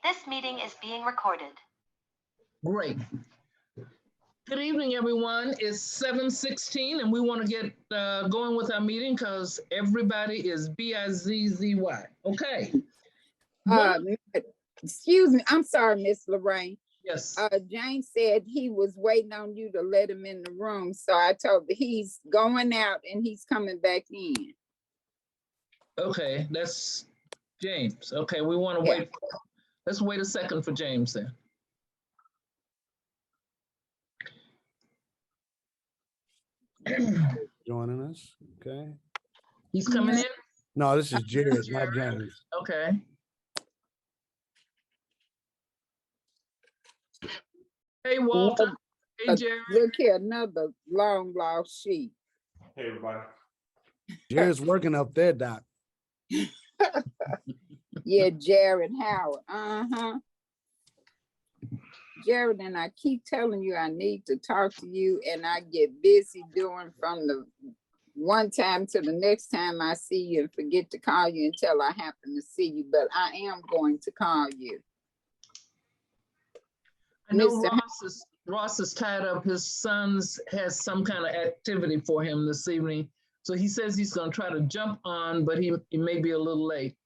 This meeting is being recorded. Great. Good evening, everyone. It's 7:16 and we want to get going with our meeting because everybody is B-I-Z-Z-Y. Okay. Excuse me. I'm sorry, Miss Lorraine. Yes. James said he was waiting on you to let him in the room. So I told him he's going out and he's coming back in. Okay, that's James. Okay, we want to wait. Let's wait a second for James then. Joining us, okay. He's coming in? No, this is Jared, not James. Okay. Hey, Walter. Hey, Jared. Look here, another long lost sheep. Hey, everybody. Jared's working up there, Doc. Yeah, Jared Howard. Jared, and I keep telling you I need to talk to you, and I get busy doing from the one time to the next time I see you and forget to call you until I happen to see you, but I am going to call you. I know Ross is tied up. His son's has some kind of activity for him this evening. So he says he's going to try to jump on, but he may be a little late.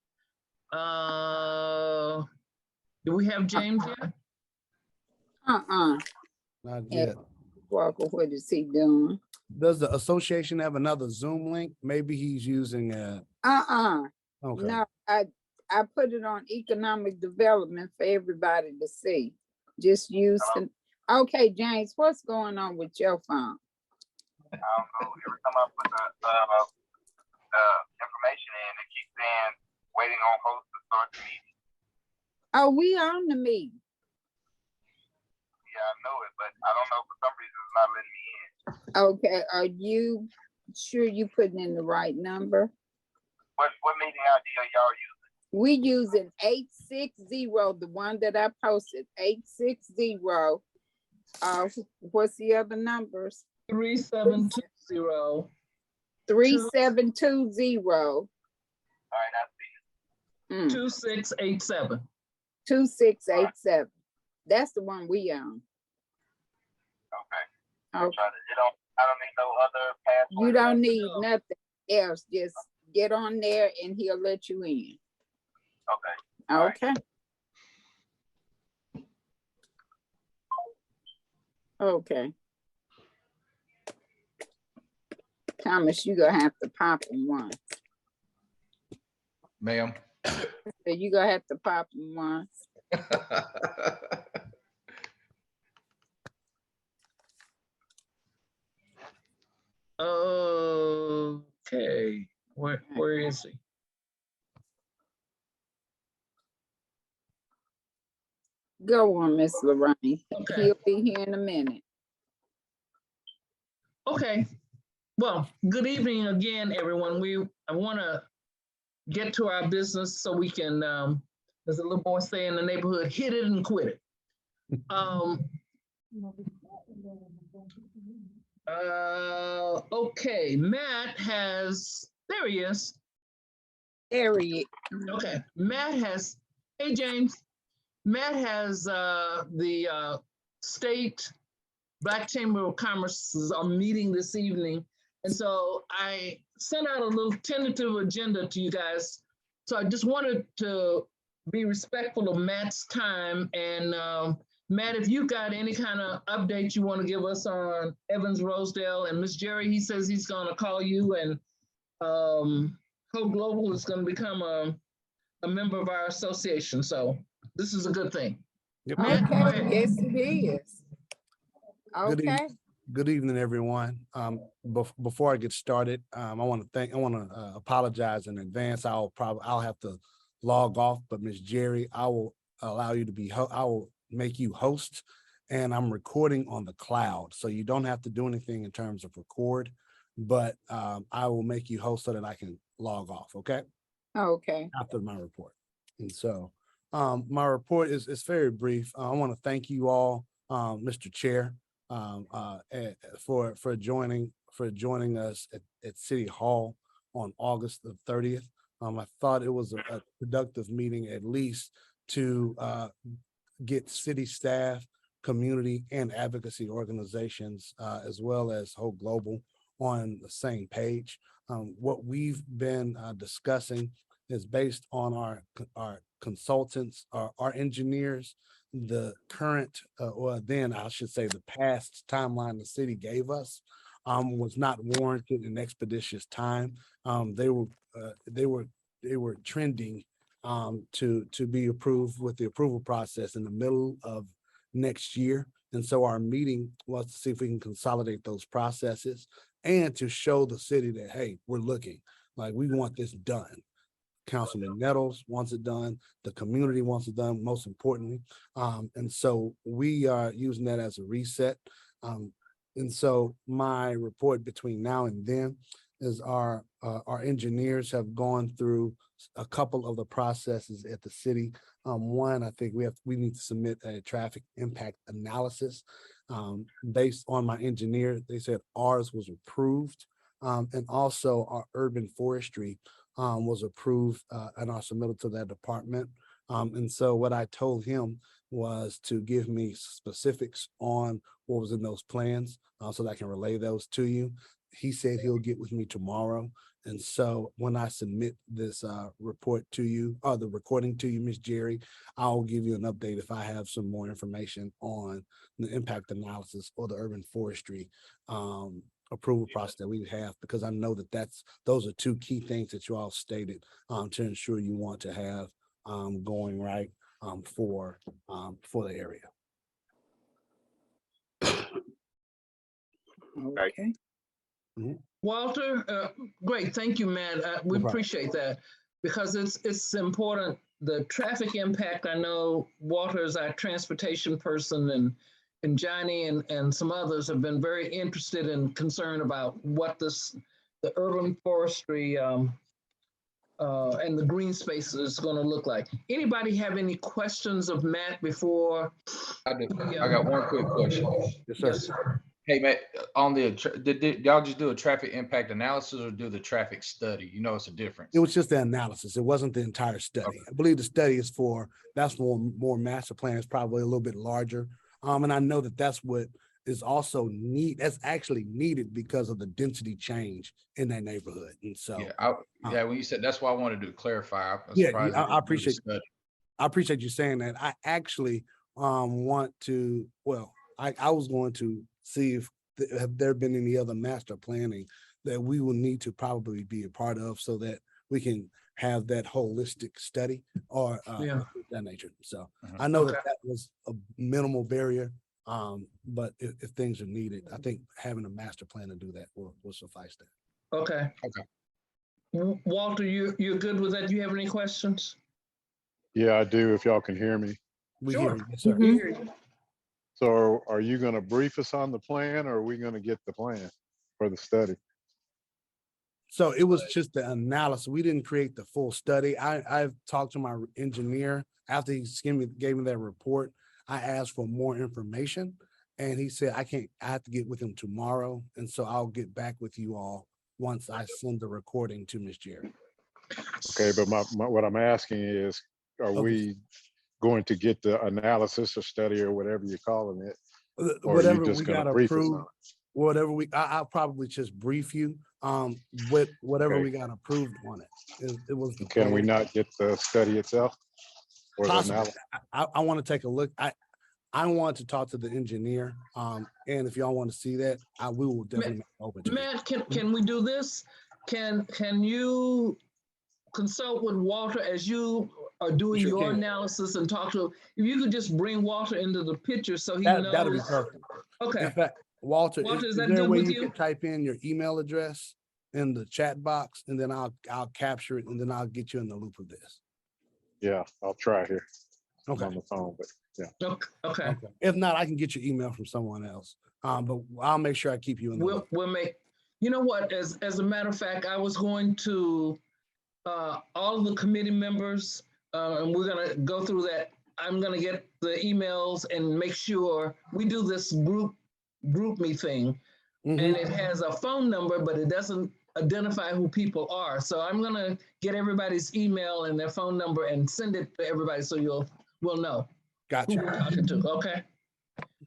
Do we have James yet? Not yet. Walker, what is he doing? Does the association have another Zoom link? Maybe he's using a. Okay. No, I put it on economic development for everybody to see. Just use it. Okay, James, what's going on with your phone? I don't know. Every time I put the information in, it keeps saying waiting on host to start the meeting. Oh, we on the meeting. Yeah, I know it, but I don't know, for some reason it's not letting me in. Okay, are you sure you putting in the right number? What meeting ID are y'all using? We using 860, the one that I posted, 860. What's the other numbers? 3720. 3720. All right, I see it. 2687. 2687. That's the one we on. Okay. Okay. I don't need no other password. You don't need nothing else. Just get on there and he'll let you in. Okay. Okay. Okay. Thomas, you gonna have to pop in one. Ma'am. So you gonna have to pop in one. Okay. Where is he? Go on, Miss Lorraine. Okay. He'll be here in a minute. Okay. Well, good evening again, everyone. I want to get to our business so we can, as a little boy say in the neighborhood, hit it and quit it. Okay, Matt has, there he is. There he is. Okay, Matt has, hey, James. Matt has the state Black Chamber of Commerce are meeting this evening. And so I sent out a little tentative agenda to you guys. So I just wanted to be respectful of Matt's time. And Matt, if you got any kind of update you want to give us on Evans Rosedale and Miss Jerry, he says he's going to call you, and Hope Global is going to become a member of our association. So this is a good thing. Yep. Matt, go ahead. Yes, it is. Okay. Good evening, everyone. Before I get started, I want to apologize in advance. I'll have to log off, but Miss Jerry, I will allow you to be. I will make you host, and I'm recording on the cloud, so you don't have to do anything in terms of record. But I will make you host so that I can log off. Okay. Okay. After my report, and so my report is very brief. I want to thank you all, Mr. Chair, for joining us at City Hall on August the 30th. I thought it was a productive meeting, at least to get city staff, community, and advocacy organizations, as well as whole global, on the same page. What we've been discussing is based on our consultants, our engineers, the current, or then I should say the past timeline the city gave us was not warranted in expeditious time. They were trending to be approved with the approval process in the middle of next year. And so our meeting was to see if we can consolidate those processes and to show the city that, hey, we're looking, like, we want this done. Councilman Nettles wants it done. The community wants it done, most importantly. And so we are using that as a reset. And so my report between now and then is our engineers have gone through a couple of the processes at the city. One, I think we need to submit a traffic impact analysis. Based on my engineer, they said ours was approved. And also our urban forestry was approved and are submitted to that department. And so what I told him was to give me specifics on what was in those plans so that I can relay those to you. He said he'll get with me tomorrow. And so when I submit this report to you, or the recording to you, Ms. Jerry, I'll give you an update if I have some more information on the impact analysis or the urban forestry approval process that we have, because I know that those are two key things that you all stated to ensure you want to have going right for the area. Okay. Walter, great, thank you, man. We appreciate that, because it's important. The traffic impact, I know Walter is our transportation person, and Johnny and some others have been very interested and concerned about what the urban forestry and the green space is going to look like. Anybody have any questions of Matt before? I do. I got one quick question. Yes, sir. Yes. Hey, Matt, on did y'all just do a traffic impact analysis or do the traffic study? You know, it's a difference. It was just the analysis. It wasn't the entire study. Okay. I believe the study is that's more master plan. It's probably a little bit larger. And I know that that's what is also that's actually needed because of the density change in that neighborhood. And so yeah, when you said, that's why I wanted to clarify. I appreciate you saying that. I actually want to, I was going to see if have there been any other master planning that we will need to probably be a part of so that we can have that holistic study or that nature. So I know that was a minimal barrier, but if things are needed, I think having a master plan to do that will suffice that. Okay. Walter, you're good with that? Do you have any questions? Yeah, I do, if y'all can hear me. We Sure. hear you, yes, sir. We hear you. So are you going to brief us on the plan, or are we going to get the plan for the study? So it was just the analysis. We didn't create the full study. I've talked to my engineer after he gave me that report. I asked for more information, and he said I have to get with him tomorrow. And so I'll get back with you all once I send the recording to Ms. Jerry. Okay, but what I'm asking is, are we going to get the analysis or study or whatever you're calling it? Or Whatever are you just we going got to brief us approved, on it? whatever I'll probably just brief you with whatever Okay. we got approved on it. It was the Can we plan. not get the study itself? Or the Possibly. analysis? I want to take a look. I want to talk to the engineer. And if y'all want to see that, we will definitely make it open to you. Matt, can we do this? Can you consult with Walter as you are doing Sure your can. analysis and talk to him? If you could just bring Walter into the picture so he That'll be knows. perfect. Okay. In fact, Walter, Walter, is is that there a good way with you you? can type in your email address in the chat box, and then I'll capture it, and then I'll get you in the loop of this. Yeah, I'll try here. Okay. I'm on the phone, but yeah. Okay. If not, I can get your email from someone else. But I'll make sure I keep you in the loop. We'll make, you know what, as a matter of fact, I was going to, all of the committee members, and we're gonna go through that. I'm gonna get the emails and make sure we do this group me thing. Mhm. And it has a phone number, but it doesn't identify who people are. So I'm gonna get everybody's email and their phone number and send it to everybody so you'll we'll know who Gotcha. we're talking to. Okay.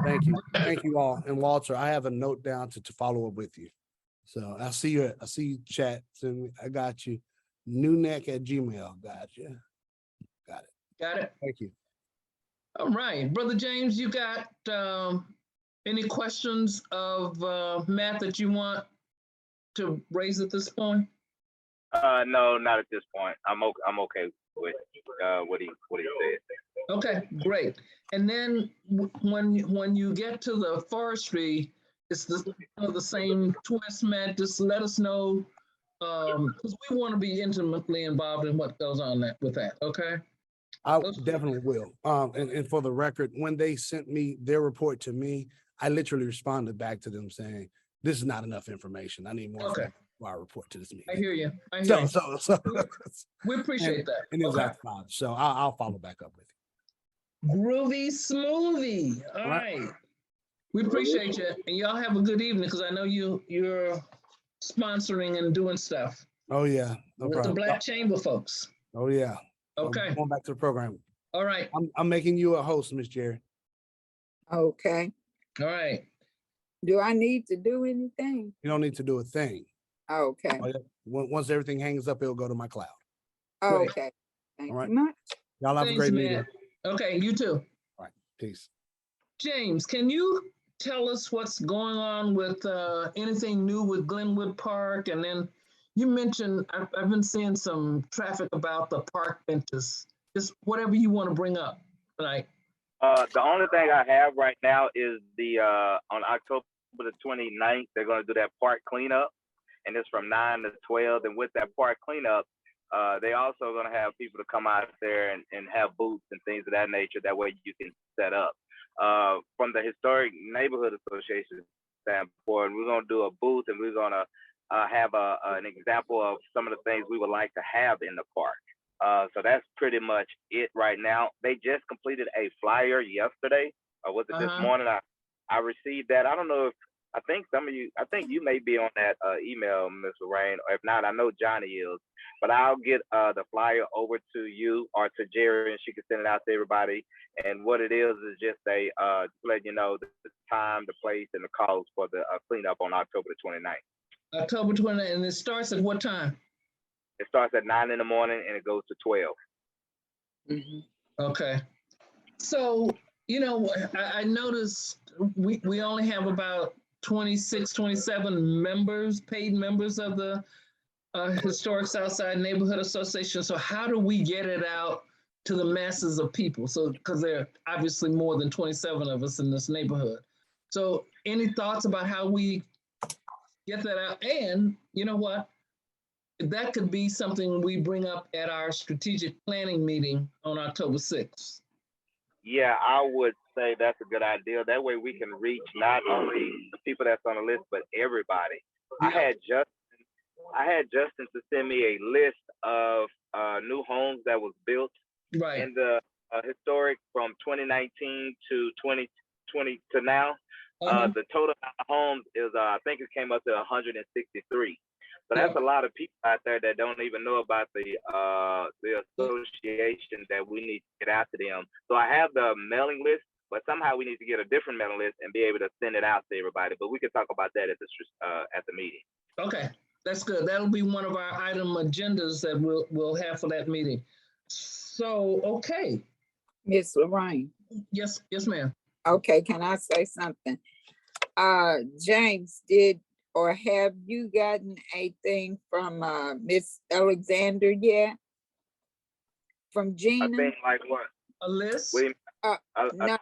Thank you. Thank you all. And Walter, I have a note down to follow up with you. So I see you chat. So I got you. newneck@gmail. Got you. Got it. Got it. Thank you. All right, Brother James, you got any questions of Matt that you want to raise at this point? No, not at this point. I'm okay with what he said. Okay, great. And then when you get to the forestry, it's the same twist, Matt. Just let us know because we want to be intimately involved in what goes on with that. Okay. I definitely will. And for the record, when they sent me their report to me, I literally responded back to them saying, "This is not enough information. I need more Okay. information before I report to this meeting." I hear you. I hear you. So We appreciate that. and it was Okay. after 5. So I'll follow back up with you. Groovy smoothie. All right. We appreciate you, and y'all have a good evening because I know you're sponsoring and doing stuff Oh yeah, no with problem. the Black Chamber folks. Oh yeah. Okay. Going back to the program. All right. I'm making you a host, Miss Jerry. Okay. All right. Do I need to do anything? You don't need to do a thing. Okay. Oh, yeah. Once everything hangs up, it'll go to my cloud. Okay. Thank All right. you much. Y'all have a Thanks, great meeting. Matt. Okay, you too. All right. Peace. James, can you tell us what's going on with anything new with Glenwood Park? And then you mentioned I've been seeing some traffic about the park benches. Just whatever you want to bring up tonight. The only thing I have right now is the on October the 29th, they're going to do that park cleanup, and it's from 9 to 12. And with that park cleanup, they also going to have people to come out there and have booths and things of that nature. That way you can set up. From the Historic Neighborhood Association standpoint, we're going to do a booth, and we're going to have an example of some of the things we would like to have in the park. So that's pretty much it right now. They just completed a flyer yesterday, or was it this morning? I received that. I don't know if, I think you may be on that email, Ms. Lorraine, or if not, I know Johnny is, but I'll get the flyer over to you or to Jerry, and she can send it out to everybody. And what it is just let you know the time, the place, and the calls for the cleanup on October the 29th. October 29th, and it starts at what time? It starts at 9 in the morning and it goes to 12. Mm-hmm. Okay. So, I noticed we only have about 26, 27 members, paid members of the Historic Southside Neighborhood Association. So how do we get it out to the masses of people? So, because there are obviously more than 27 of us in this neighborhood. So any thoughts about how we get that out? And you know what? That could be something we bring up at our strategic planning meeting on October 6th. Yeah, I would say that's a good idea. That way we can reach not only the people that's on the list, but everybody. Yeah. I had Justin to send me a list of new homes that was built in the historic from 2019 to 2020 to now. The total homes is, I think it came up to 163. So that's a lot of people out there that don't even know about the association that we need to get out to them. So I have the mailing list, but somehow we need to get a different mailing list and be able to send it out to everybody. But we can talk about that at the meeting. Okay, that's good. That'll be one of our item agendas that we'll have for that meeting. So, okay. Miss Lorraine. Yes, ma'am. Okay, can I say something? James, or have you gotten a thing from Miss Alexander yet? From Gina? A thing like what? A list? No,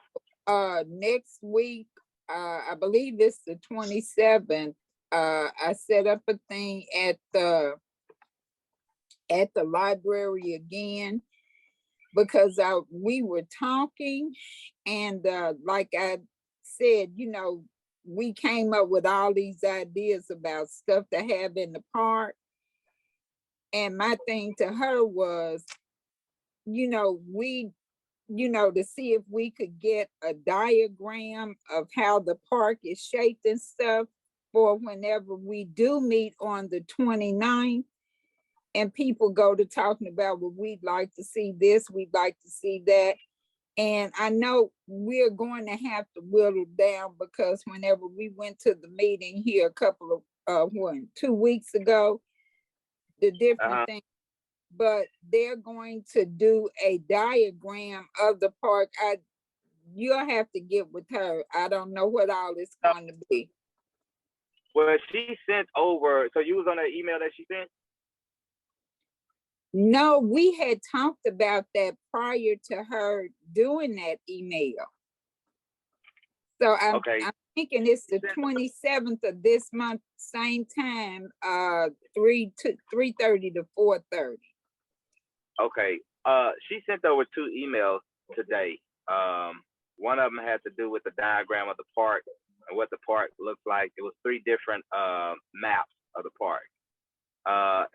next week, I believe it's the 27th. I set up a thing at the library again because we were talking, and like I said, we came up with all these ideas about stuff to have in the park. And my thing to her was, to see if we could get a diagram of how the park is shaped and stuff for whenever we do meet on the 29th. And people go to talking about, well, we'd like to see this, we'd like to see that. And I know we're going to have to whittle down because whenever we went to the meeting here a couple of, 2 weeks ago, the different things, but they're going to do a diagram of the park. You'll have to get with her. I don't know what all it's going to be. Well, she sent over, so you was on that email that she sent? No, we had talked about that prior to her doing that email. So I'm thinking it's the 27th of this month, same time, 3:30 to 4:30. Okay. She sent over 2 emails today. One of them had to do with the diagram of the park and what the park looks like. It was 3 different maps of the park.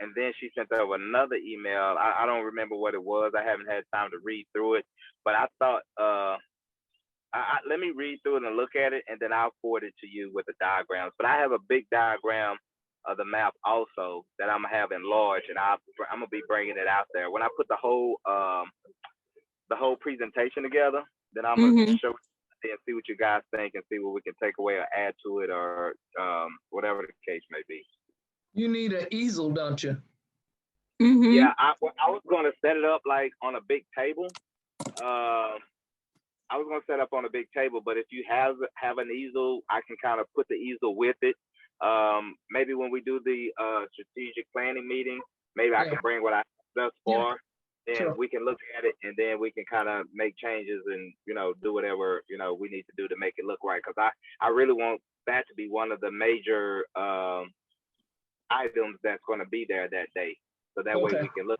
And then she sent over another email. I don't remember what it was. I haven't had time to read through it, but I thought, let me read through it and look at it, and then I'll forward it to you with the diagrams. But I have a big diagram of the map also that I'm gonna have enlarged, and I'm gonna be bringing it out there. When I put the whole presentation together, then I'm gonna show it and see what you guys think and see what we can take away or add to it, or whatever the case may be. You need an easel, don't you? Yeah, I was going to set it up like on a big table. I was going to set up on a big table, but if you have an easel, I can kind of put the easel with it. Maybe when we do the strategic planning meeting, maybe I can bring what I thus far, and we can look at it, and then we can kind of make changes and, do whatever, we need to do to make it look right. Because I really want that to be one of the major items that's going to be there that day, so that way we can look.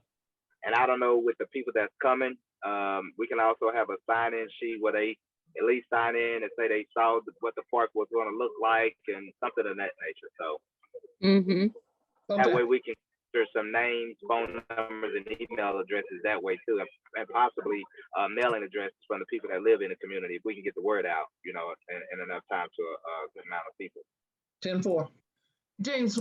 And I don't know, with the people that's coming, we can also have a sign-in sheet where they at least sign in and say they saw what the park was going to look like and something of that nature. So that way we can enter some names, phone numbers, and email addresses that way too, and possibly mailing addresses from the people that live in the community, if we can get the word out, in enough time to a good amount of people. 10-4. James,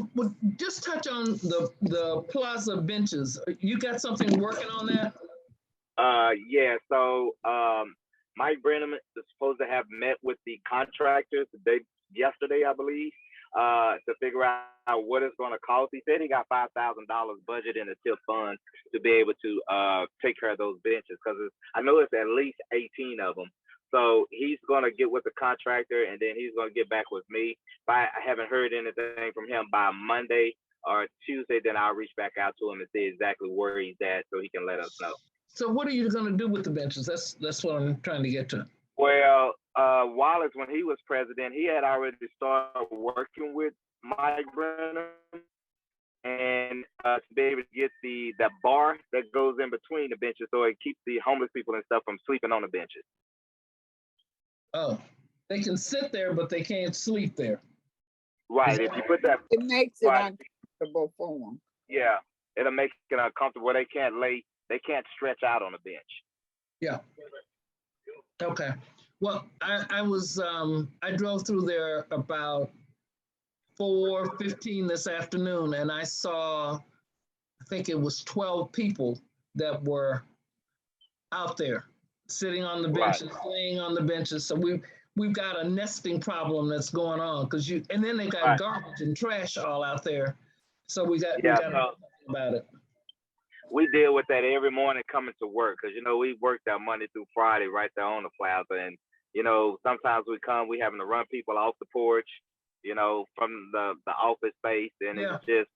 just touch on the plaza benches. You got something working on that? Yeah, so Mike Brennan is supposed to have met with the contractors yesterday, I believe, to figure out what it's going to cost. He said he got $5,000 budget in the TIP fund to be able to take care of those benches, because I know it's at least 18 of them. So he's going to get with the contractor, and then he's going to get back with me. If I haven't heard anything from him by Monday or Tuesday, then I'll reach back out to him and see exactly where he's at so he can let us know. So what are you going to do with the benches? That's what I'm trying to get to. Well, Wallace, when he was president, he had already started working with Mike Brennan and to be able to get the bar that goes in between the benches, so it keeps the homeless people and stuff from sleeping on the benches. Oh, they can sit there, but they can't sleep there. Right. If you put that, it makes it uncomfortable for them. Yeah, it'll make it uncomfortable where they can't stretch out on a bench. Yeah. Okay. Well, I drove through there about 4:15 this afternoon, and I saw, I think it was 12 people that were out there sitting on the benches, playing on the benches. So we've got a nesting problem that's going on, and then they got garbage and trash all out there. So we got to do something about it. We deal with that every morning coming to work, because we work that Monday through Friday right there on the plaza, and sometimes we having to run people off the porch, from the office space, and it's just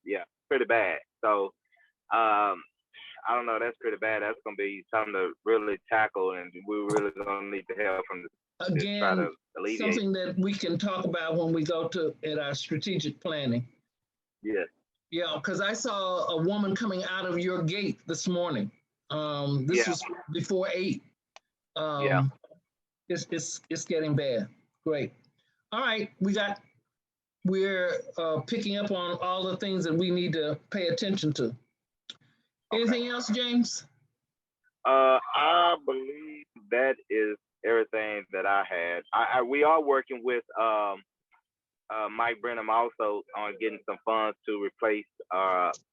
pretty bad. So I don't know, that's pretty bad. That's gonna be something to really tackle, and we really gonna need the help from again, something that we can talk about when we go at our strategic planning. Yes. Yeah, because I saw a woman coming out of your gate this morning. This was before 8. It's getting bad. Great. All right, we're picking up on all the things that we need to pay attention to. Anything else, James? I believe that is everything that I had. We are working with Mike Brennan also on getting some funds to replace.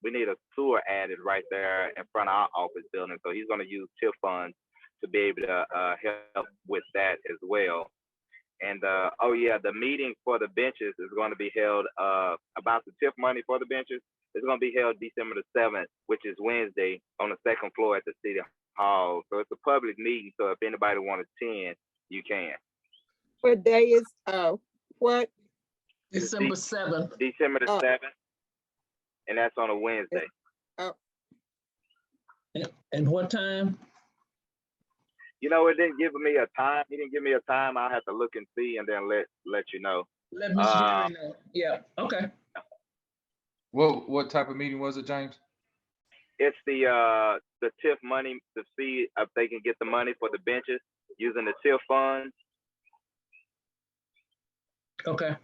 We need a sewer added right there in front of our office building, so he's going to use TIF funds to be able to help with that as well. And oh yeah, the meeting for the benches is going to be held about the TIF money for the benches. It's going to be held December the 7th, which is Wednesday, on the second floor at the City Hall. So it's a public meeting. So if anybody wants to attend, you can. What day is what? December 7th. December the 7th, and that's on a Wednesday. And what time? You know, it didn't give me a time. He didn't give me a time. I'll have to look and see, and then let you know. Let Ms. Jerry know. Yeah, okay. What type of meeting was it, James? It's the TIF money to see if they can get the money for the benches using the TIF funds. Okay.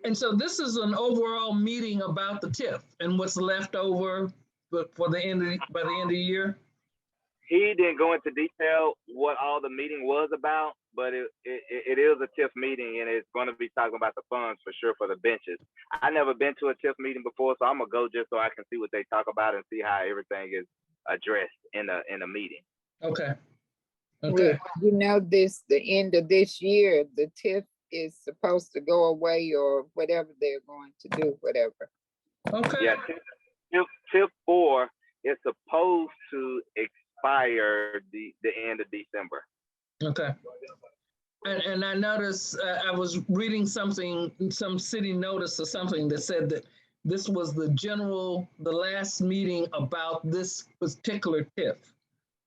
And so this is an overall meeting about the TIF and what's left over for the end of by the end of the year. He didn't go into detail what all the meeting was about, but it is a TIF meeting, and it's going to be talking about the funds for sure for the benches. I never been to a TIF meeting before, so I'm gonna go just so I can see what they talk about and see how everything is addressed in a meeting. Okay. Well, Okay. you know, the end of this year, the TIF is supposed to go away or whatever they're going to do, whatever. Okay. Yeah, TIF 4 is supposed to expire the end of December. Okay. And I noticed I was reading something, some city notice or something that said that this was the last meeting about this particular TIF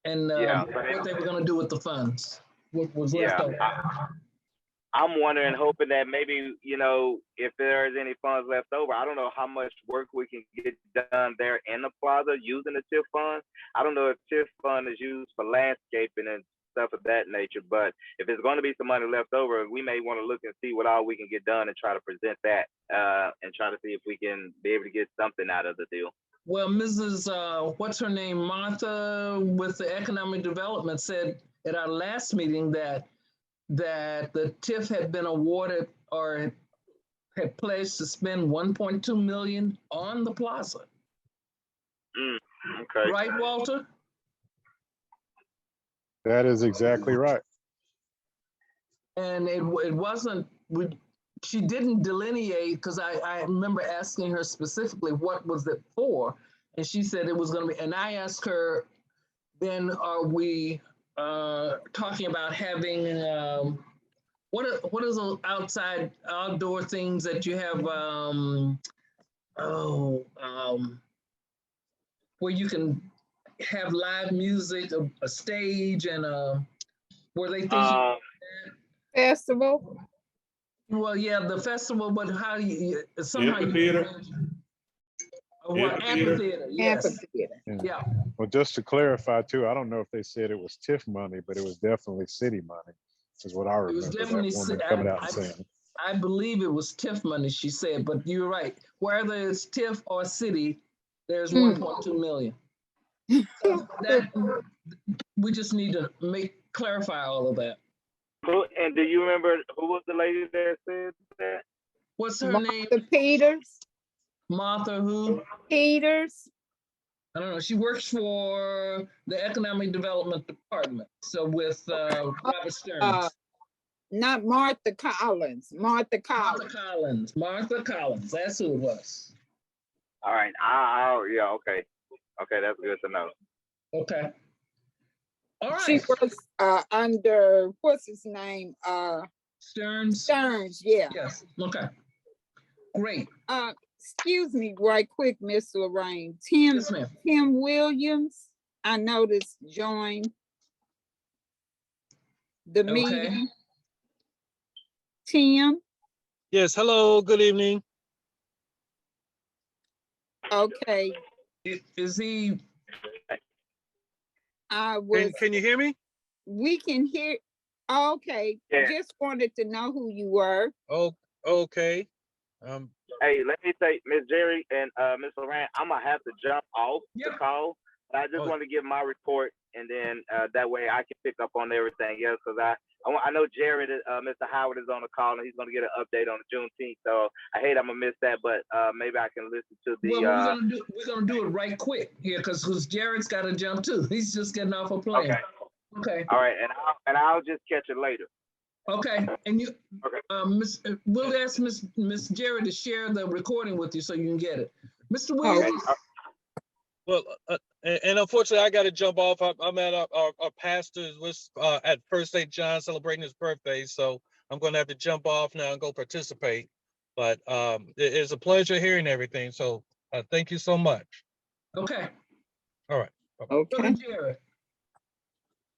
and what they were going to do with the funds, what was left over. I'm wondering, hoping that maybe, you know, if there's any funds left over, I don't know how much work we can get done there in the plaza using the TIF fund. I don't know if TIF fund is used for landscaping and stuff of that nature, but if there's going to be some money left over, we may want to look and see what all we can get done and try to present that and try to see if we can be able to get something out of the deal. Well, Mrs. What's her name, Martha, with the economic development said at our last meeting that the TIF had been awarded or had pledged to spend 1.2 million on the plaza. Okay. Right, Walter? That is exactly right. And it wasn't, she didn't delineate, because I remember asking her specifically what was it for, and she said it was going to be, and I asked her, then are we talking about having what is the outdoor things that you have where you can have live music, a stage, and where they think Festival? well, yeah, the festival, but how you somehow Amphitheater. Amphitheater, yes. Amphitheater. Yeah. Well, just to clarify too, I don't know if they said it was TIF money, but it was definitely city money, is what I It was remember. definitely That woman coming out and saying. I believe it was TIF money, she said, but you're right. Whether it's TIF or city, there's 1.2 million. So that we just need to clarify all of that. And do you remember who was the lady that said that? What's her name? Martha Peters? Martha who? Peters? I don't know. She works for the Economic Development Department. So with Robert Stearns. Not Martha Collins. Martha Collins. Martha Collins. That's who it was. All right. Yeah. Okay. Okay, that's good to know. Okay. All right. She was under, what's his name? Stearns. Stearns, yeah. Yes. Okay. Great. Excuse me right quick, Miss Lorraine. Tim Williams, I noticed joined the meeting. Tim? Yes, hello, good evening. Okay. Is he? Can you hear me? We can hear. Okay. Yeah. Just wanted to know who you were. Oh, okay. Hey, let me say, Miss Jerry and Miss Lorraine, I'm gonna have to jump off the call. I just want to give my report, and then that way I can pick up on everything else, because I know Jared, Mr. Howard is on the call, and he's gonna get an update on the Juneteenth. So I hate I'm gonna miss that, but maybe I can listen to the. Well, we're gonna do it right quick here, because Jared's got to jump too. He's just getting off a plane. Okay. Okay, All right, and I'll just catch it later. okay. And you, Okay. we'll ask Miss Jerry to share the recording with you so you can get it. Mr. Okay. Williams? Well, and unfortunately, I got to jump off. I'm at our pastor's at First St. John celebrating his birthday, so I'm going to have to jump off now and go participate. But it's a pleasure hearing everything. So thank you so much. Okay, All right. Brother Okay. Jerry.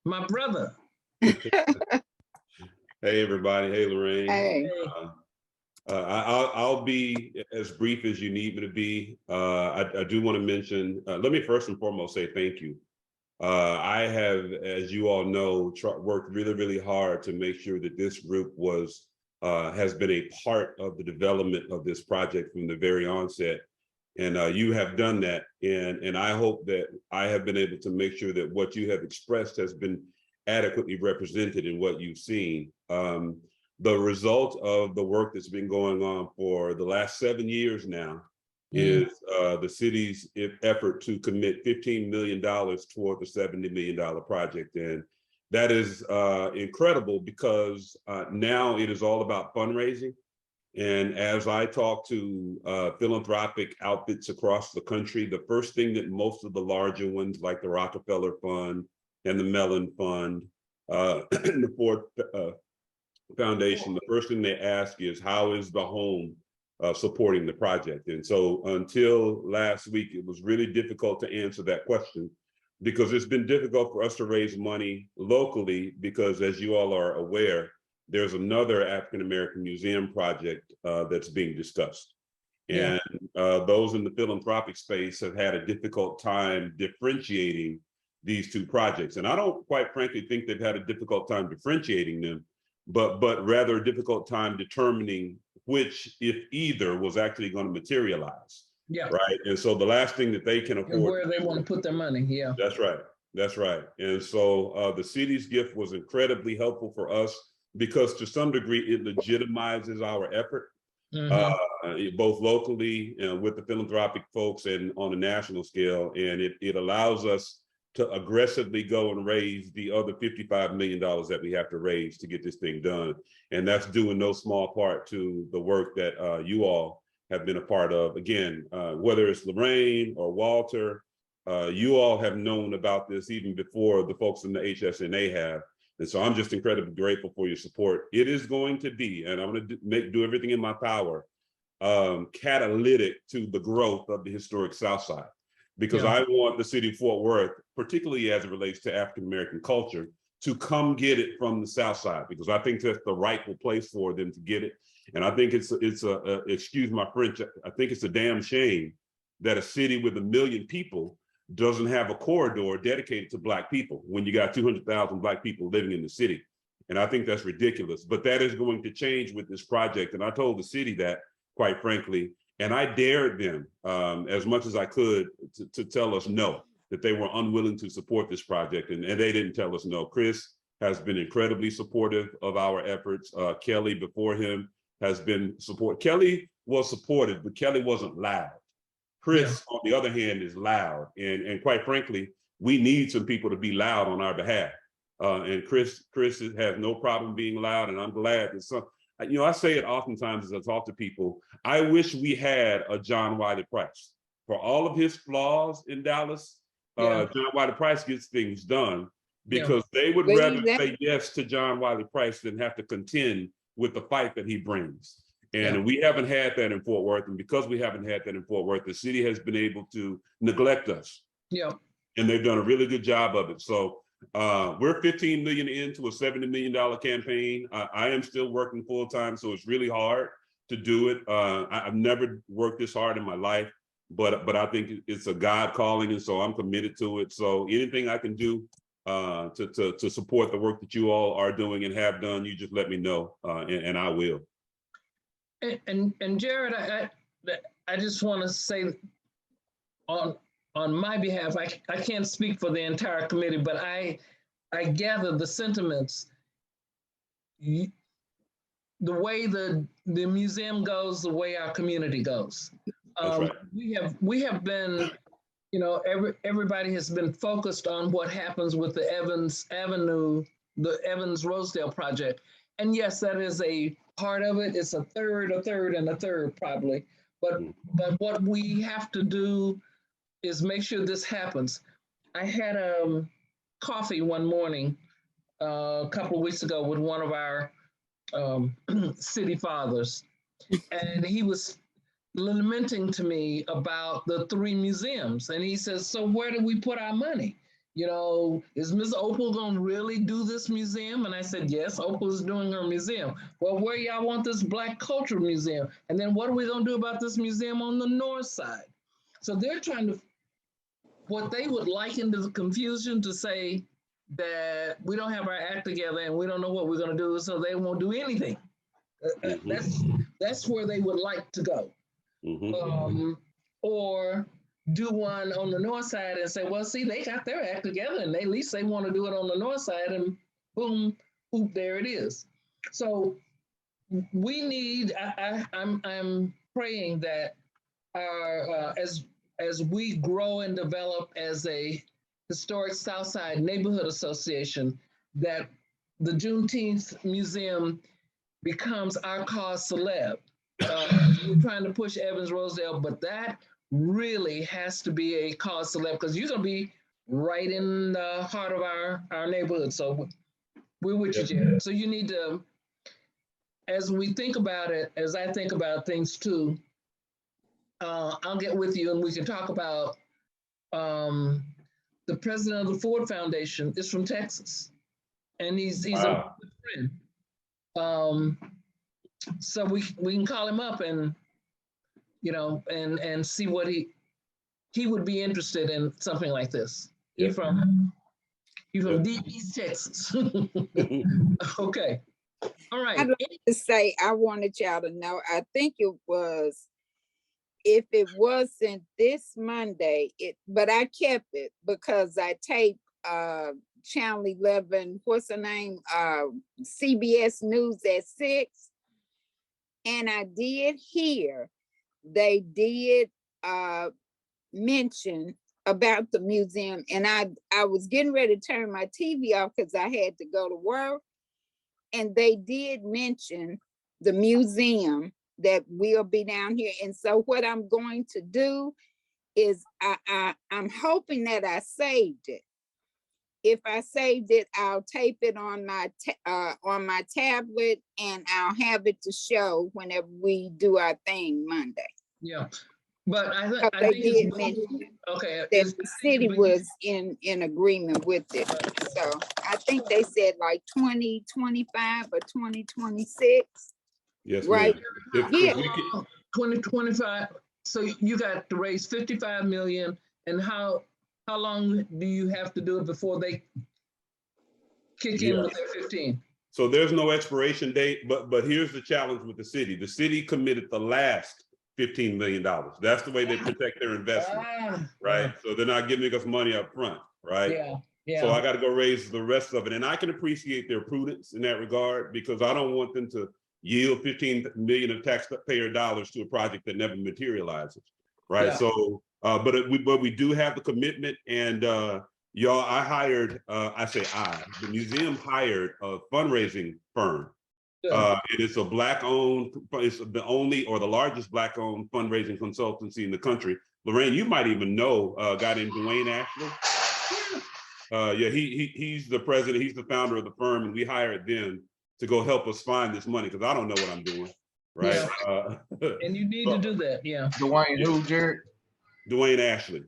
My brother. Hey, everybody. Hey, Lorraine. Hey, I'll be as brief as you need me to be. I do want to mention, let me first and foremost say thank you. I have, as you all know, worked really, really hard to make sure that this group has been a part of the development of this project from the very onset. And you have done that. And I hope that I have been able to make sure that what you have expressed has been adequately represented in what you've seen. The result of the work that's been going on for the last 7 years now is the city's effort to commit $15 million toward the $70 million project. And that is incredible because now it is all about fundraising. And as I talk to philanthropic outfits across the country, the first thing that most of the larger ones like the Rockefeller Fund and the Mellon Fund and the Ford Foundation, the first thing they ask is, how is the home supporting the project? And so until last week, it was really difficult to answer that question because it's been difficult for us to raise money locally because, as you all are aware, there's another African-American museum project that's being discussed. And those in the philanthropic space have had a difficult time differentiating these two projects. And I don't quite frankly think they've had a difficult time differentiating them, but rather a difficult time determining which, if either, was actually going to materialize. Yeah. Right. And so the last thing that they can And afford. where they want to put their money, yeah. That's right. That's right. And so the city's gift was incredibly helpful for us because to some degree it legitimizes our effort, both locally with the philanthropic folks and on a national scale. And it allows us to aggressively go and raise the other $55 million that we have to raise to get this thing done. And that's due in no small part to the work that you all have been a part of. Again, whether it's Lorraine or Walter, you all have known about this even before the folks in the HSNA have. And so I'm just incredibly grateful for your support. It is going to be, and I'm going to do everything in my power, catalytic to the growth of the historic South Side. Because I want the city of Fort Worth, particularly as it relates to African-American culture, to come get it from the South Side, because I think that's the rightful place for them to get it. And I think it's excuse my French, I think it's a damn shame that a city with 1 million people doesn't have a corridor dedicated to Black people when you got 200,000 Black people living in the city. And I think that's ridiculous, but that is going to change with this project. And I told the city that, quite frankly, and I dared them as much as I could to tell us no, that they were unwilling to support this project. And they didn't tell us no. Chris has been incredibly supportive of our efforts. Kelly before him has been Kelly was supportive, but Kelly wasn't loud. Chris, on the other hand, is loud. And quite frankly, we need some people to be loud on our behalf. And Chris has no problem being loud. And I'm glad that I say it oftentimes as I talk to people, I wish we had a John Wiley Price. For all of his flaws in Dallas, John Wiley Price gets things done because they would rather say yes to John Wiley Price than have to contend with the fight that he brings. And we haven't had that in Fort Worth. And because we haven't had that in Fort Worth, the city has been able to neglect us. Yeah. And they've done a really good job of it. So we're 15 million into a $70 million campaign. I am still working full time, so it's really hard to do it. I've never worked this hard in my life, but I think it's a God calling, and so I'm committed to it. So anything I can do to support the work that you all are doing and have done, you just let me know, and I will. And Jared, I just want to say on my behalf, I can't speak for the entire committee, but I gather the sentiments. The way the museum goes, the way our community goes. That's right. We have been you know, everybody has been focused on what happens with the Evans Avenue, the Evans Rosedale project. And yes, that is a part of it. It's a third, and a third probably. But what we have to do is make sure this happens. I had coffee one morning a couple of weeks ago with one of our city fathers, and he was lamenting to me about the 3 museums. And he says, so where do we put our money? You know, is Ms. Opal gonna really do this museum? And I said, yes, Opal is doing her museum. Well, where y'all want this Black Culture Museum? And then what are we gonna do about this museum on the north side? So they're trying to, what they would liken to the confusion to say that we don't have our act together and we don't know what we're gonna do, so they won't do anything. That's where they would like to go. Or do one on the north side and say, well, see, they got their act together and at least they want to do it on the north side, and boom, oop, there it is. So we need, I'm praying that our, as we grow and develop as a historic Southside Neighborhood Association, that the Juneteenth Museum becomes our cause célèbre. We're trying to push Evans Rosedale, but that really has to be a cause célèbre because you're going to be right in the heart of our neighborhood. So we're with you, Jared. So you need to, as we think about it, as I think about things too, I'll get with you and we can talk about the president of the Ford Foundation is from Texas, and he's a good friend. So we can call him up and, you know, and see what he would be interested in something like this. He's from deep East Texas. Okay. All right. I'd like to say, I wanted y'all to know, I think it was, if it wasn't this Monday, but I kept it because I taped Channel 11, what's her name? CBS News at 6. And I did hear they did mention about the museum. And I was getting ready to turn my TV off because I had to go to work. And they did mention the museum that will be down here. And so what I'm going to do is I'm hoping that I saved it. If I saved it, I'll tape it on my tablet, and I'll have it to show whenever we do our thing Monday. Yeah, but I think did mention okay that the city was in agreement with it. So I think they said like 2025 or 2026. Yes, right. If 2025. So you got to raise 55 million, and how long do you have to do it before they kick in with their 15? So there's no expiration date, but here's the challenge with the city. The city committed the last $15 million. That's the way they protect their investment, right? So they're not giving us money up front, right? Yeah. So I got to go raise the rest of it. And I can appreciate their prudence in that regard, because I don't want them to yield 15 million of taxpayer dollars to a project that never materializes, right? So, but we do have the commitment, and y'all, I hired, the museum hired a fundraising firm. It is a Black-owned, it's the only or the largest Black-owned fundraising consultancy in the country. Lorraine, you might even know a guy named Dwayne Ashley. He's the president, he's the founder of the firm, and we hired them to go help us find this money, because I don't know what I'm doing, right? And you need to do that, Dwayne who, Jared? Dwayne Ashley.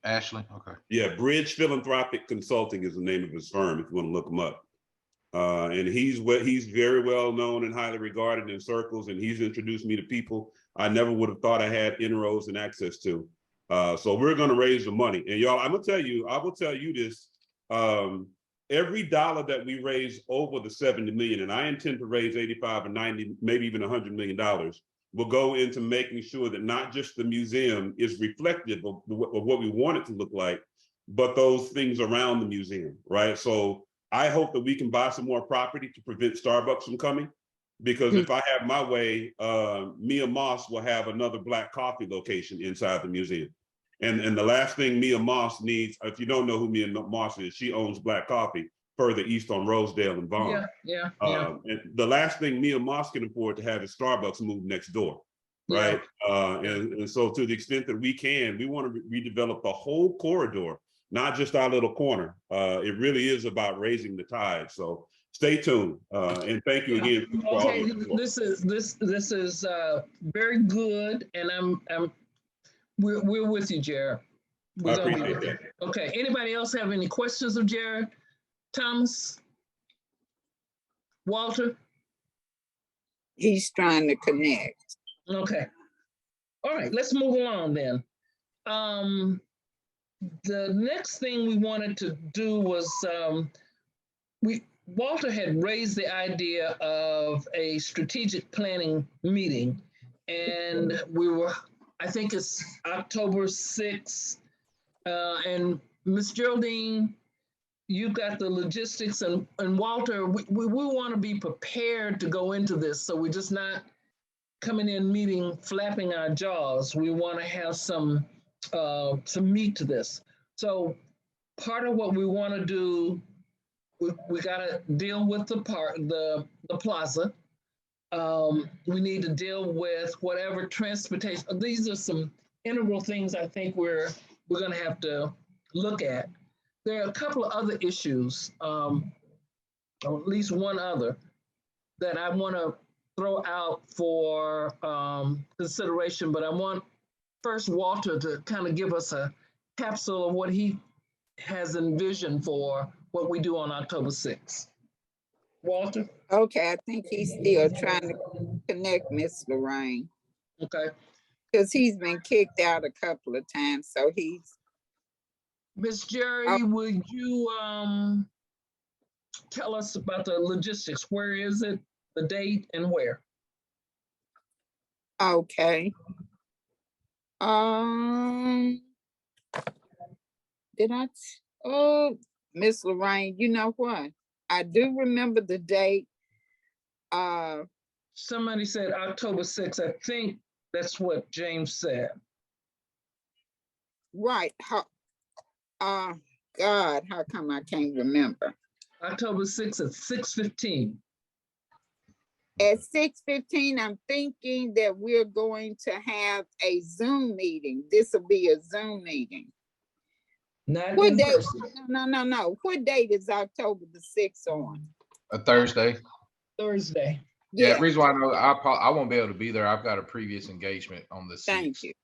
Ashley, okay. Yeah, Bridge Philanthropic Consulting is the name of his firm, if you want to look him up. And he's very well known and highly regarded in circles, and he's introduced me to people I never would have thought I had inroads and access to. So we're going to raise the money, and y'all, I will tell you this. Every dollar that we raise over the 70 million, and I intend to raise 85 or 90, maybe even $100 million, will go into making sure that not just the museum is reflective of what we want it to look like, but those things around the museum, right? So I hope that we can buy some more property to prevent Starbucks from coming, because if I have my way, Mia Moss will have another Black coffee location inside the museum. And the last thing Mia Moss needs, if you don't know who Mia Moss is, she owns Black Coffee further east on Rosedale and Vaughn. Yeah. And the last thing Mia Moss can afford to have is Starbucks move next door, right? And so to the extent that we can, we want to redevelop the whole corridor, not just our little corner. It really is about raising the tide. So stay tuned. And thank you again for all Okay, the support. this is very good, and we're with you, Jared. I appreciate that. Okay, anybody else have any questions of Jared? Thomas? Walter? He's trying to connect. Okay. All right, let's move along then. The next thing we wanted to do was Walter had raised the idea of a strategic planning meeting, and I think it's October 6th, and Ms. Geraldine, you got the logistics, and Walter, we want to be prepared to go into this, so we're just not coming in meeting flapping our jaws. We want to have some meat to this. So part of what we want to do, we got to deal with the plaza. We need to deal with whatever transportation. These are some integral things I think we're going to have to look at. There are a couple of other issues, or at least one other, that I want to throw out for consideration, but I want first Walter to kind of give us a capsule of what he has envisioned for what we do on October 6th. Walter? Okay, I think he's still trying to connect Miss Lorraine. Okay. Because he's been kicked out a couple of times, so he's. Miss Jerry, would you tell us about the logistics? Where is it, the date, and where? Okay. Did I? Oh, Miss Lorraine, you know what? I do remember the date. Somebody said October 6th. I think that's what James said. Right. God, how come I can't remember? October 6th at 6:15. At 6:15, I'm thinking that we're going to have a Zoom meeting. This will be a Zoom meeting. Not what in date? person. No. What date is October the 6th on? A Thursday. Thursday. Yeah, the reason why I know I won't be able to be there. I've got a previous engagement on the 6th. Thank you.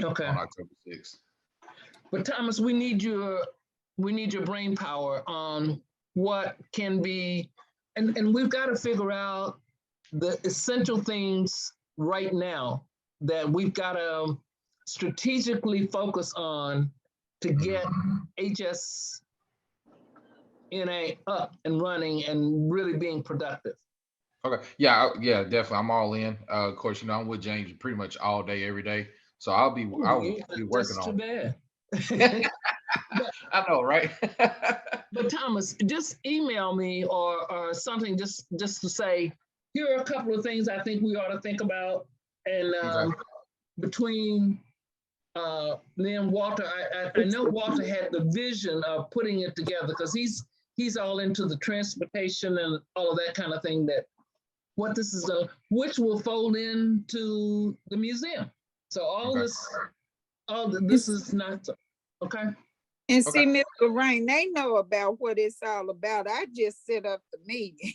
Okay. On October 6th. But Thomas, we need your brain power on what can be, and we've got to figure out the essential things right now that we've got to strategically focus on to get HSNA up and running and really being productive. Okay. Yeah, definitely. I'm all in. Of course, I'm with James pretty much all day, every day. So I'll be working on it. I know, right? But Thomas, just email me or something just to say, here are a couple of things I think we ought to think about. And between then Walter, I know Walter had the vision of putting it together because he's all into the transportation and all of that kind of thing, that what this is, which will fold into the museum. So this is not, okay? And see, Miss Lorraine, they know about what it's all about. I just set up the meeting.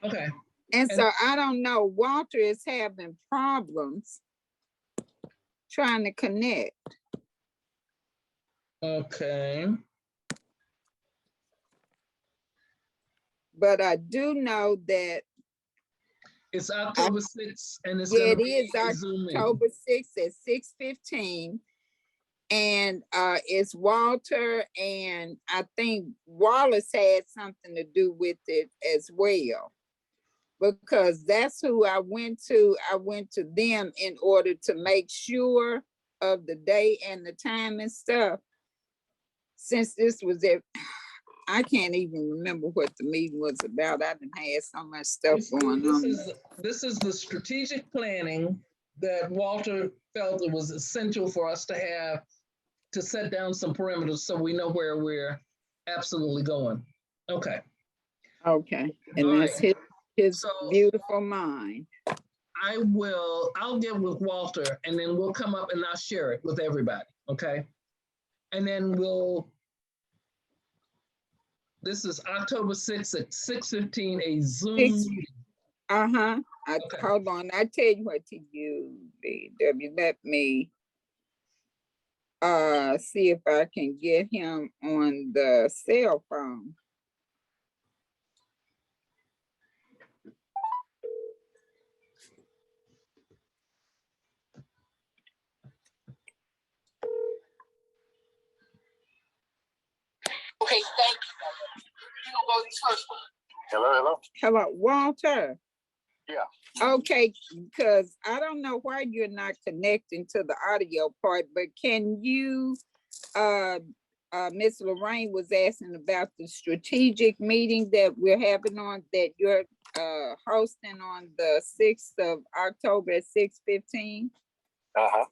Okay. And so I don't know, Walter is having problems trying to connect. Okay. But I do know that it's October 6th, and it's it is October 6th at 6:15. And it's Walter, and I think Wallace had something to do with it as well, because that's who I went to. I went to them in order to make sure of the day and the time and stuff. Since this was I can't even remember what the meeting was about. I done had so much stuff going on. This is the strategic planning that Walter felt it was essential for us to have to set down some parameters so we know where we're absolutely going. Okay. Okay, and All that's right. his So beautiful mind. I'll get with Walter and then we'll come up and I'll share it with everybody. Okay. And then this is October 6th at 6:15, a Zoom Six- meeting. Okay. Hold on, I tell you what to use, BW. Let me see if I can get him on the cell phone. Okay, thank you. You don't go these first one. Hello. Hello, Walter. Yeah. Okay, because I don't know why you're not connecting to the audio part, but can you, Miss Lorraine was asking about the strategic meeting that we're having that you're hosting on the 6th of October at 6:15. Uh-huh.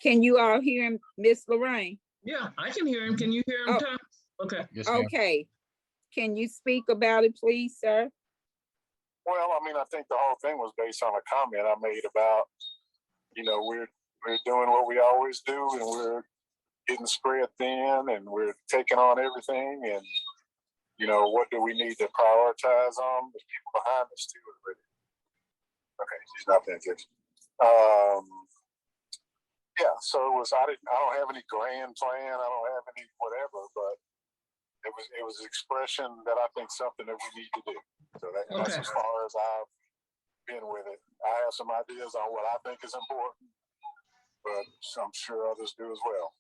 Can you all hear him, Miss Lorraine? Yeah, I can hear him. Can you hear him, Tom? Okay. Yes, ma'am. Okay. Can you speak about it, please, sir? Well, I mean, I think the whole thing was based on a comment I made about, we're doing what we always do, and we're getting spread thin, and we're taking on everything, and what do we need to prioritize on? The people behind us too. Okay, she's not paying attention. Yeah, so it was. I don't have any grand plan. I don't have any whatever, but it was expression that I think something that we need to do. So that's as far as I've been with it. I have some ideas on what I think is important, but I'm sure others do as well.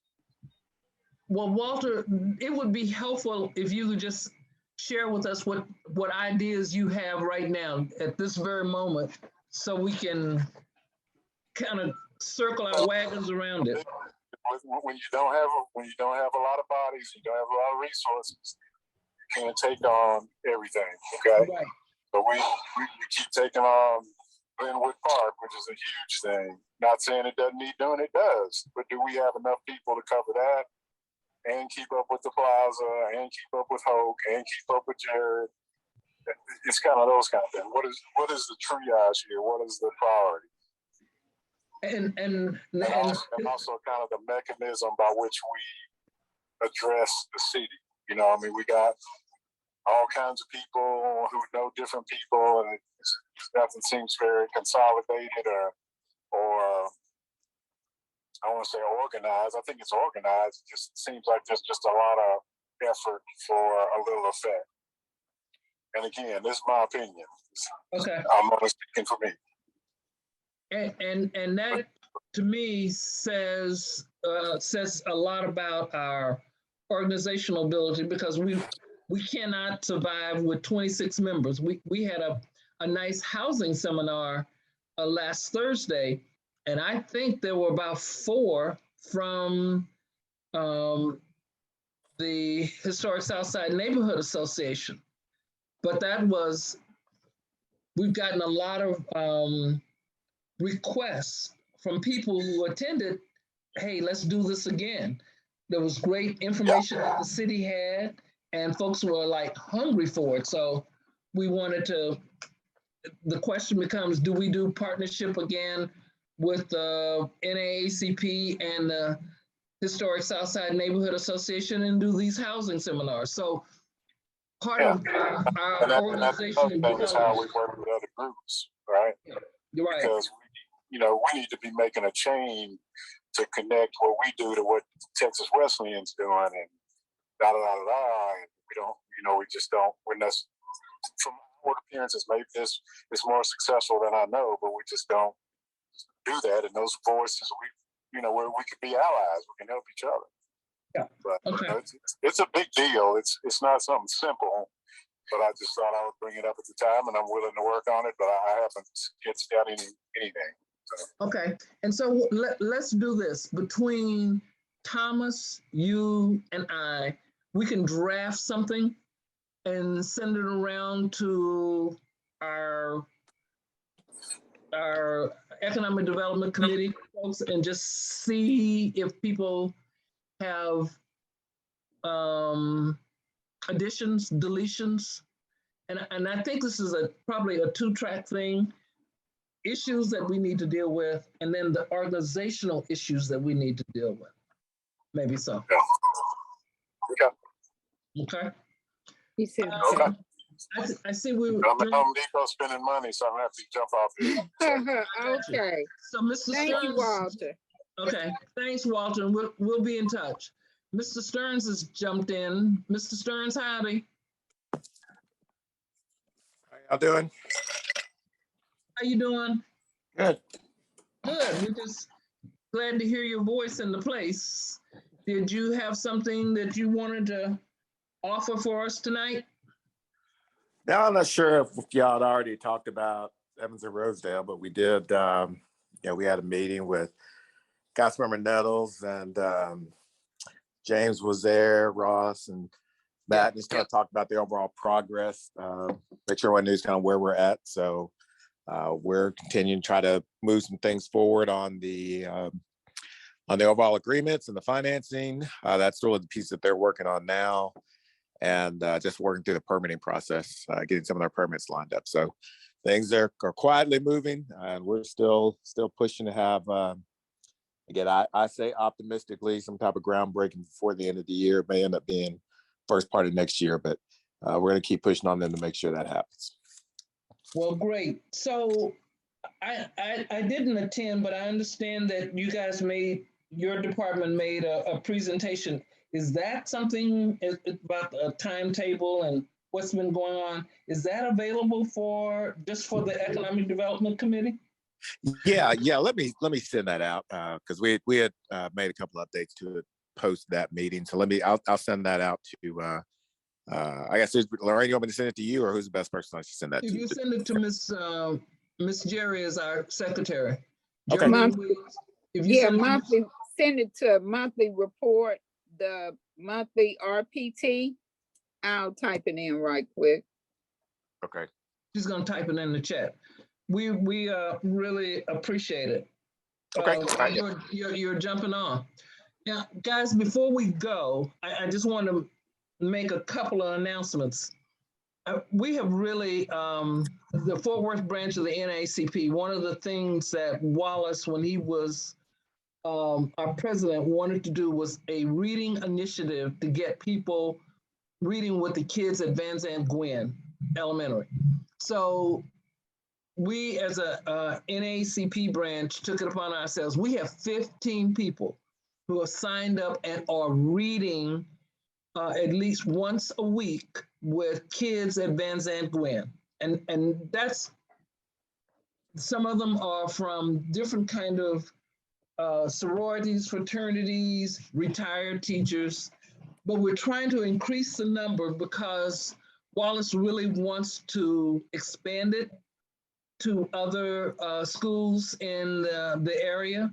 Well, Walter, it would be helpful if you could just share with us what ideas you have right now at this very moment, so we can kind of circle our wagons around it. When you don't have a lot of bodies, you don't have a lot of resources, you can't take on everything. Okay, Right. so we keep taking on Glenwood Park, which is a huge thing. Not saying it doesn't need doing, it does, but do we have enough people to cover that and keep up with the plaza and keep up with Hoke and keep up with Jared? It's kind of those kind of things. What is the triage here? What is the priority? And also kind of the mechanism by which we address the city. We got all kinds of people who know different people, and nothing seems very consolidated or I want to say organized. I think it's organized. It just seems like there's just a lot of effort for a little effect. And again, this is my opinion. Okay. I'm only speaking for me. And that to me says a lot about our organizational ability, because we cannot survive with 26 members. We had a nice housing seminar last Thursday, and I think there were about 4 from the Historic Southside Neighborhood Association. But we've gotten a lot of requests from people who attended. Hey, let's do this again. There was great information that the city had, and folks were like hungry for it. So we wanted to, the question becomes, do we do partnership again with the NAACP and the Historic Southside Neighborhood Association and do these housing seminars? So part of our organization is how we work with other groups, right? You're right. Because we need to be making a chain to connect what we do to what Texas Wesleyan's doing, and and we don't, we just don't. We're not, from all appearances, maybe this is more successful than I know, but we just don't do that. And those voices, where we could be allies, we can help each other. Yeah. But it's a big deal. It's not something simple, but I just thought I would bring it up at the time, and I'm willing to work on it, but I haven't sketched out anything. So. Okay. And so let's do this. Between Thomas, you, and I, we can draft something and send it around to our Economic Development Committee folks and just see if people have additions, deletions. And I think this is probably a two-track thing. Issues that we need to deal with, and then the organizational issues that we need to deal with. Maybe so. Yeah. Okay. Okay. He said, Okay. I see we were. I'm at Home Depot spending money, so I'm gonna have to jump off here. okay. So Mr. Thank you, Stearns. Walter. Okay, thanks, Walter, and we'll be in touch. Mr. Stearns has jumped in. Mr. Stearns, howdy. How y'all doing? How you doing? Good. Good. We're just glad to hear your voice in the place. Did you have something that you wanted to offer for us tonight? Now, I'm not sure if y'all had already talked about Evans and Rosedale, but we did, we had a meeting with Councilmember Nettles and James was there, Ross and Matt, just kind of talked about the overall progress, make sure everyone knows kind of where we're at. So we're continuing to try to move some things forward on the overall agreements and the financing. That's really the piece that they're working on now, and just working through the permitting process, getting some of their permits lined up. So things are quietly moving, and we're still pushing to have, again, I say optimistically, some type of groundbreaking before the end of the year. It may end up being first part of next year, but we're going to keep pushing on them to make sure that happens. Well, great. So I didn't attend, but I understand that you guys your department made a presentation. Is that something about a timetable and what's been going on? Is that available just for the Economic Development Committee? Yeah. Let me send that out because we had made a couple updates to it post that meeting. So I'll send that out to. I guess Lorraine, you want me to send it to you, or who's the best person I should send that If to? you send it to Miss Jerry as our secretary. Okay. Send it to monthly report, the monthly RPT. I'll type it in right quick. Okay. She's gonna type it in the chat. We really appreciate it. Okay. You're jumping on. Now, guys, before we go, I just want to make a couple of announcements. We have really, the Fort Worth branch of the NAACP, one of the things that Wallace, when he was our president, wanted to do was a reading initiative to get people reading with the kids at Van Zandt Gwynn Elementary. So we as a NAACP branch took it upon ourselves. We have 15 people who have signed up and are reading at least once a week with kids at Van Zandt Gwynn. And that's, some of them are from different kind of sororities, fraternities, retired teachers, but we're trying to increase the number because Wallace really wants to expand it to other schools in the area,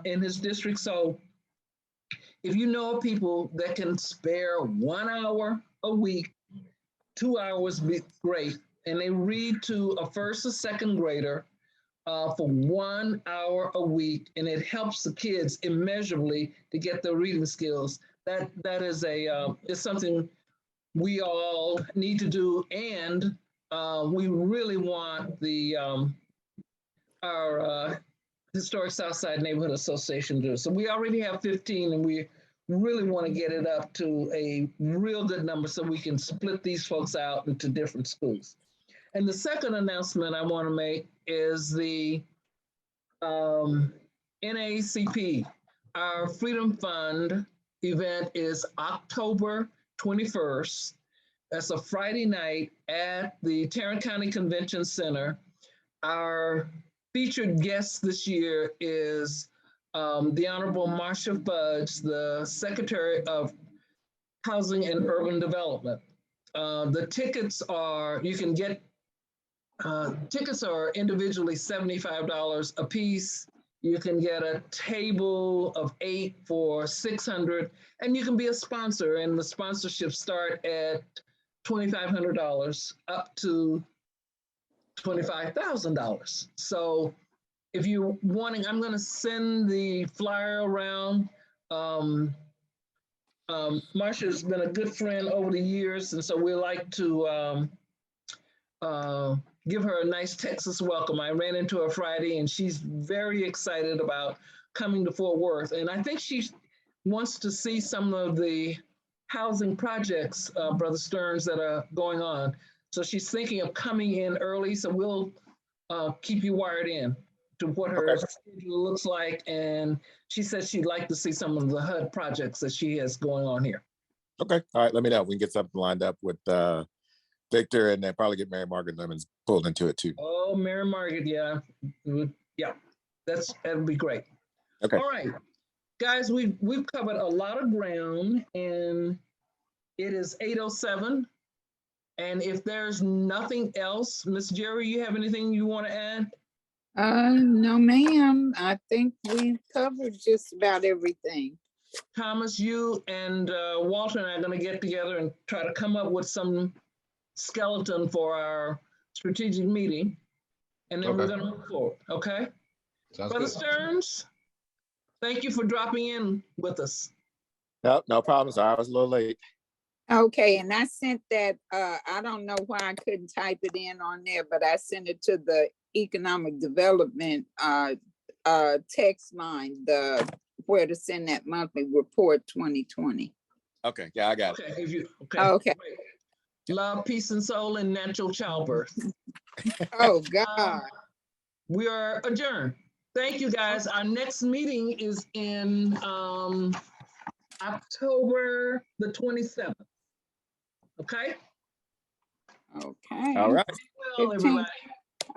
in his district. So if you know of people that can spare 1 hour a week, 2 hours be great, and they read to a first or second grader for 1 hour a week, and it helps the kids immeasurably to get their reading skills. That is is something we all need to do, and we really want our Historic Southside Neighborhood Association to do. So we already have 15, and we really want to get it up to a real good number so we can split these folks out into different schools. And the second announcement I want to make is the NAACP. Our Freedom Fund event is October 21st. That's a Friday night at the Tarrant County Convention Center. Our featured guest this year is the Honorable Marsha Fudge, the Secretary of Housing and Urban Development. The tickets are, you can get, tickets are individually $75 a piece. You can get a table of 8 for $600, and you can be a sponsor, and the sponsorships start at $2,500 up to $25,000. So if you're wanting, I'm gonna send the flyer around. Marcia's been a good friend over the years, and so we like to give her a nice Texas welcome. I ran into her Friday, and she's very excited about coming to Fort Worth. And I think she wants to see some of the housing projects, Brother Stearns, that are going on. So she's thinking of coming in early. So we'll keep you wired in to what her schedule looks like. And she says she'd like to see some of the HUD projects that she has going on here. Okay. All right. Let me know. We can get something lined up with Victor, and then probably get Mary Margaret Lemons pulled into it too. Oh, Mary Margaret, yeah. Yeah, that'd be great. Okay. All right, guys, we've covered a lot of ground, and it is 8:07. And if there's nothing else, Miss Jerry, you have anything you want to add? No, ma'am. I think we've covered just about everything. Thomas, you and Walter and I are going to get together and try to come up with some skeleton for our strategic meeting, and then we're going to move forward. Okay. Sounds Brother good. Stearns, thank you for dropping in with us. No problem. Sorry, I was a little late. Okay, and I sent that, I don't know why I couldn't type it in on there, but I sent it to the economic development text line, where to send that monthly report 2020. Okay. Yeah, I got Okay. it. Okay. Great. Love, peace, and soul, and natural childbirth. Oh, God. We are adjourned. Thank you, guys. Our next meeting is in October the 27th. Okay? Okay. All right. Well, everybody.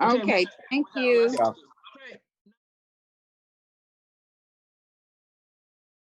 Okay, thank you. Yeah.